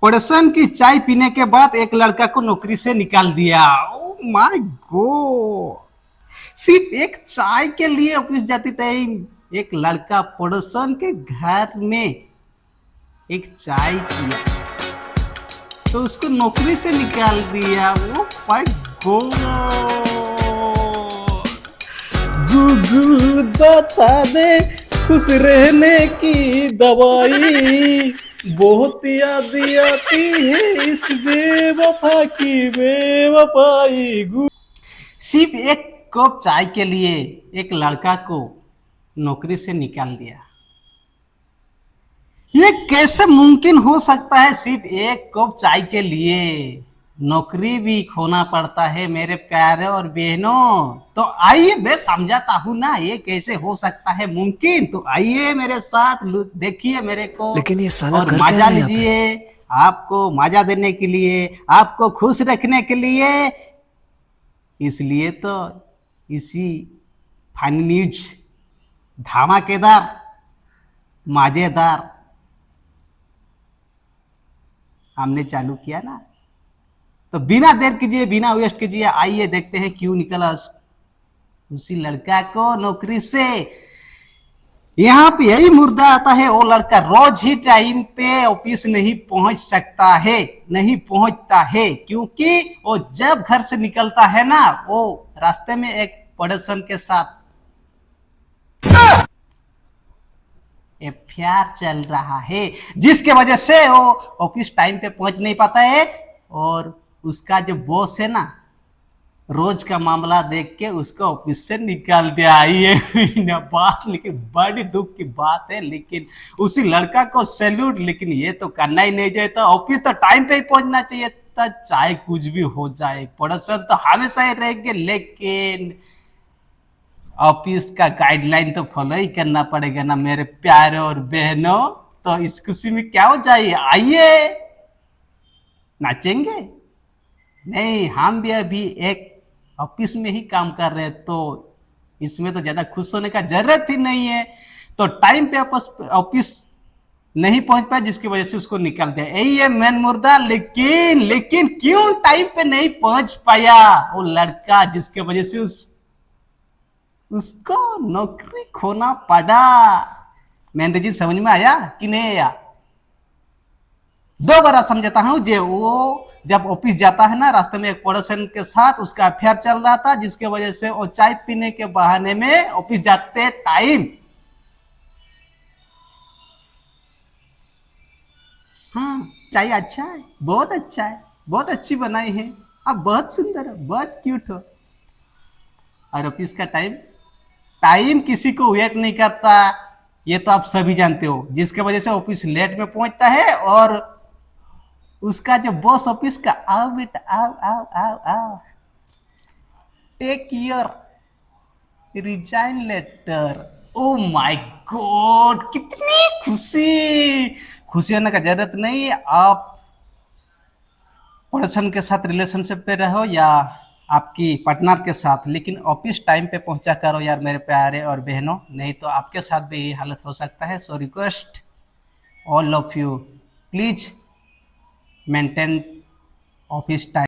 पड़ोसन की चाय पीने के बाद एक लड़का को नौकरी से निकाल दिया। ओ माय गॉड, सिर्फ एक चाय के लिए ऑफिस जाती टाइम एक लड़का पड़ोसन के घर में एक चाय किया तो उसको नौकरी से निकाल दिया। ओ माय गॉड, गूगल बता दे खुश रहने की दवाई, बहुत याद आती है इस बेवफा की बेवफाई। सिर्फ एक कप चाय के लिए एक लड़का को नौकरी से निकाल दिया। ये कैसे मुमकिन हो सकता है? सिर्फ एक कप चाय के लिए नौकरी भी खोना पड़ता है मेरे प्यारे और बहनों। तो आइए, मैं समझाता हूं ना ये कैसे हो सकता है मुमकिन। तो आइए मेरे साथ, देखिए मेरे को लेकिन ये साला और कर क्या मजा रहा है यहाँ पे? लीजिए। आपको मजा देने के लिए, आपको खुश रखने के लिए, इसलिए तो इसी फनी न्यूज, धमाकेदार, मजेदार हमने चालू किया ना। तो बिना देर कीजिए, बिना वेस्ट कीजिए, आइए देखते हैं क्यों निकला उसी लड़का को नौकरी से। यहाँ पे यही मुद्दा आता है, वो लड़का रोज ही टाइम पे ऑफिस नहीं पहुंच सकता है, नहीं पहुंचता है, क्योंकि वो जब घर से निकलता है ना, वो रास्ते में एक पड़ोसन के साथ अफेयर चल रहा है, जिसके वजह से वो ऑफिस टाइम पे पहुंच नहीं पाता है। और उसका जो बॉस है ना, रोज का मामला देख के उसको ऑफिस से निकाल दिया। ये बात लेकिन बड़ी दुख की बात है, लेकिन उसी लड़का को सैल्यूट। लेकिन ये तो करना ही नहीं चाहिए था, ऑफिस तो टाइम पे ही पहुंचना चाहिए था, चाहे कुछ भी हो जाए, पड़ोसन तो हमेशा ही रहेंगे। लेकिन ऑफिस का गाइडलाइन तो फॉलो ही करना पड़ेगा ना मेरे प्यारे और बहनों। तो इस खुशी में क्या हो जाए, आइए नाचेंगे। नहीं, हम भी अभी एक ऑफिस में ही काम कर रहे हैं, तो इसमें तो ज्यादा खुश होने का जरूरत ही नहीं है। तो टाइम पे ऑफिस नहीं पहुंच पाया, जिसकी वजह से उसको निकाल दिया, यही है मेन मुद्दा। लेकिन लेकिन क्यों टाइम पे नहीं पहुंच पाया वो लड़का, जिसके वजह से उसको नौकरी खोना पड़ा? महेंद्र जी, समझ में आया कि नहीं आया? दोबारा समझाता हूं। जे वो जब ऑफिस जाता है ना, रास्ते में एक पड़ोसन के साथ उसका अफेयर चल रहा था, जिसके वजह से वो चाय पीने के बहाने में ऑफिस जाते टाइम, हाँ चाय अच्छा है, बहुत अच्छा है, बहुत अच्छी बनाई है, आप बहुत सुंदर हो, बहुत क्यूट हो। और ऑफिस का टाइम, टाइम किसी को वेट नहीं करता, ये तो आप सभी जानते हो, जिसके वजह से ऑफिस लेट में पहुंचता है। और उसका जो बॉस ऑफिस का, आओ बेटा आओ आओ आओ आओ, take your resign letter. Oh my God, कितनी खुशी! खुशी होने का जरूरत नहीं। आप पर्सन के साथ रिलेशनशिप पे रहो या आपकी पार्टनर के साथ, लेकिन ऑफिस टाइम पे पहुंचा करो यार मेरे प्यारे और बहनों, नहीं तो आपके साथ भी यही हालत हो सकता है। So request all of you, please maintain office time.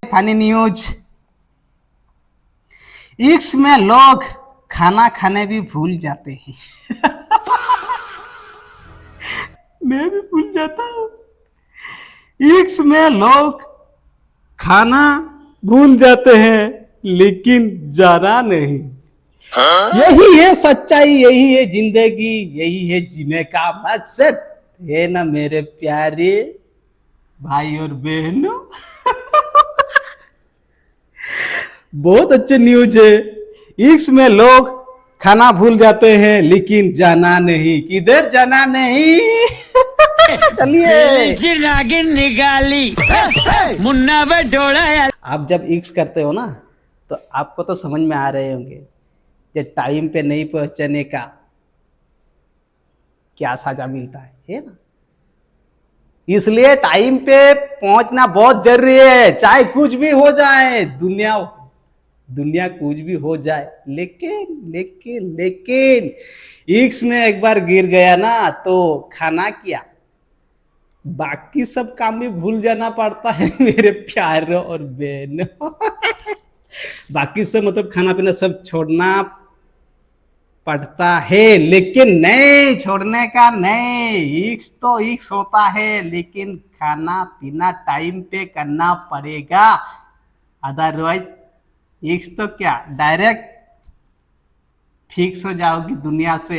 Funny news, इक्स में लोग खाना खाने भी भूल जाते हैं। मैं भी भूल जाता हूँ। इक्स में लोग खाना भूल जाते हैं, लेकिन जाना नहीं। यही है सच्चाई, यही है जिंदगी, यही है जीने का मकसद, है ना मेरे प्यारे भाई और बहनों। बहुत अच्छे न्यूज है। इक्स में लोग खाना भूल जाते हैं, लेकिन जाना नहीं। किधर जाना नहीं? चलिए, नागिन निकाली मुन्ना पे डोला। आप जब इक्स करते हो ना, तो आपको तो समझ में आ रहे होंगे कि टाइम पे नहीं पहुंचने का क्या सजा मिलता है ना। इसलिए टाइम पे पहुंचना बहुत जरूरी है, चाहे कुछ भी हो जाए, दुनिया दुनिया कुछ भी हो जाए। लेकिन लेकिन लेकिन इक्स में एक बार गिर गया ना तो खाना क्या, बाकी सब काम भी भूल जाना पड़ता है मेरे प्यारों और बहनों। बाकी सब मतलब खाना पीना सब छोड़ना पड़ता है, लेकिन नहीं छोड़ने का नहीं। इक्स तो इक्स होता है, लेकिन खाना पीना टाइम पे करना पड़ेगा, अदरवाइज इक्स तो क्या डायरेक्ट फिक्स हो जाओगी दुनिया से,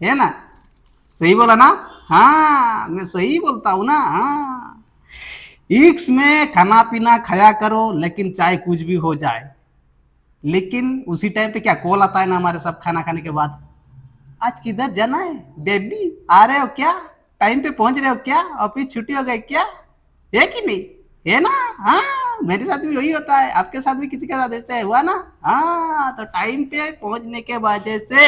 है ना? सही बोला ना? हाँ, मैं सही बोलता हूं ना। हाँ, इक्स में खाना पीना खाया करो, लेकिन चाहे कुछ भी हो जाए। लेकिन उसी टाइम पे क्या कॉल आता है ना हमारे सब खाना खाने के बाद, आज किधर जाना है बेबी, आ रहे हो क्या, टाइम पे पहुंच रहे हो क्या, ऑफिस छुट्टी हो गई क्या, है कि नहीं, है ना? हाँ, मेरे साथ भी वही होता है, आपके साथ भी किसी के साथ ऐसा हुआ ना? हाँ, तो टाइम पे पहुंचने के वजह से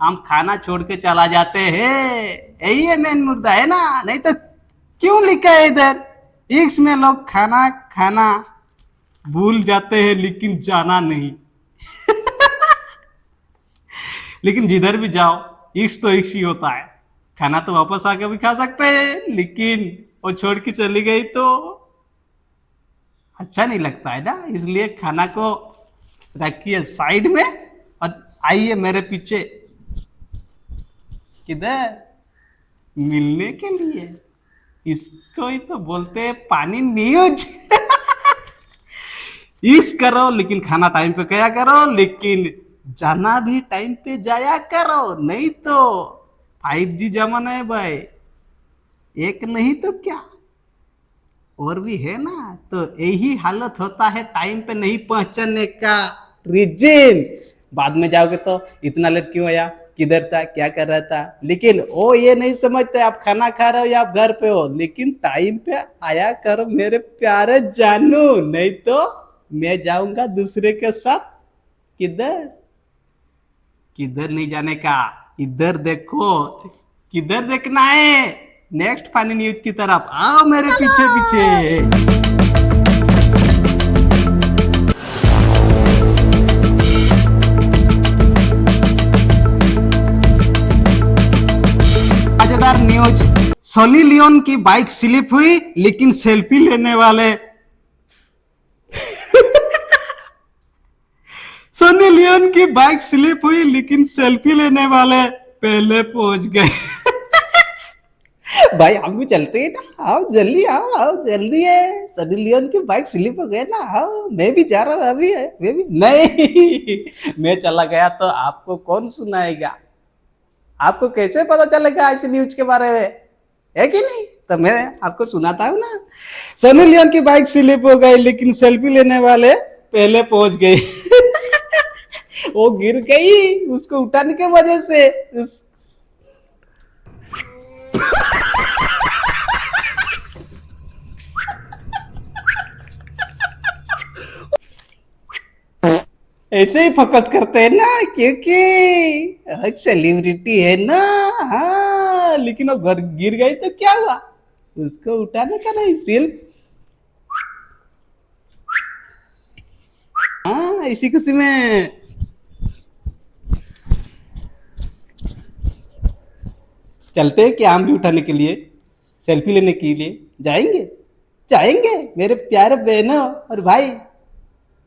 हम खाना छोड़ के चला जाते हैं, यही है मेन मुद्दा, है ना? नहीं तो क्यों लिखा है इधर, इक्स में लोग खाना खाना भूल जाते हैं लेकिन जाना नहीं। लेकिन जिधर भी जाओ इक्स तो इक्स ही होता है, खाना तो वापस आके भी खा सकते हैं, लेकिन वो छोड़ के चली गई तो अच्छा नहीं लगता है ना। इसलिए खाना को रखिए साइड में और आइए मेरे पीछे, किधर, मिलने के लिए। इसको ही तो बोलते हैं पानी न्यूज। इस करो लेकिन खाना टाइम पे खाया करो, लेकिन जाना भी टाइम पे जाया करो, नहीं तो 5G जमाना है भाई, एक नहीं तो क्या और भी है ना। तो यही हालत होता है टाइम पे नहीं पहुंचने का रीजन। बाद में जाओगे तो इतना लेट क्यों आया, किधर था, क्या कर रहा था, लेकिन वो ये नहीं समझते आप खाना खा रहे हो या आप घर पे हो, लेकिन टाइम पे आया करो मेरे प्यारे जानू, नहीं तो मैं जाऊंगा दूसरे के साथ। किधर, किधर नहीं जाने का, इधर देखो, किधर देखना है, नेक्स्ट फनी न्यूज की तरफ आओ मेरे पीछे पीछे। मजेदार न्यूज, सनी लियोन की बाइक स्लिप हुई लेकिन सेल्फी लेने वाले सनी लियोन की बाइक स्लिप हुई लेकिन सेल्फी लेने वाले पहले पहुंच गए। भाई हम भी चलते हैं ना, आओ जल्दी, आओ आओ जल्दी है, सनी लियोन की बाइक स्लिप हो गए ना, आओ, मैं भी जा रहा हूँ अभी है, मैं भी नहीं। मैं चला गया तो आपको कौन सुनाएगा, आपको कैसे पता चलेगा इस न्यूज के बारे में, है कि नहीं? तो मैं आपको सुनाता हूँ ना। सनी लियोन की बाइक स्लिप हो गई लेकिन सेल्फी लेने वाले पहले पहुंच गए। वो गिर गई, उसको उठाने के वजह से ऐसे ही फोकस करते हैं ना, क्योंकि सेलिब्रिटी है ना। हाँ, लेकिन वो घर गिर गई तो क्या हुआ, उसको उठाने का नहीं, सिर्फ हाँ इसी खुशी में चलते हैं कि हम भी उठाने के लिए, सेल्फी लेने के लिए जाएंगे, जाएंगे मेरे प्यारे बहनों और भाई।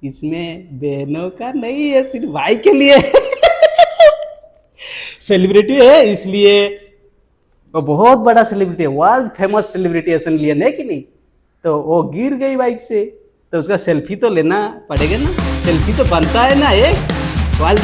इसमें बहनों का नहीं है, सिर्फ भाई के लिए। सेलिब्रिटी है इसलिए वो बहुत बड़ा सेलिब्रिटी है, वर्ल्ड फेमस सेलिब्रिटी है सनी लियोन, है कि नहीं? तो वो गिर गई बाइक से तो उसका सेल्फी तो लेना पड़ेगा ना, सेल्फी तो बनता है ना एक वर्ल्ड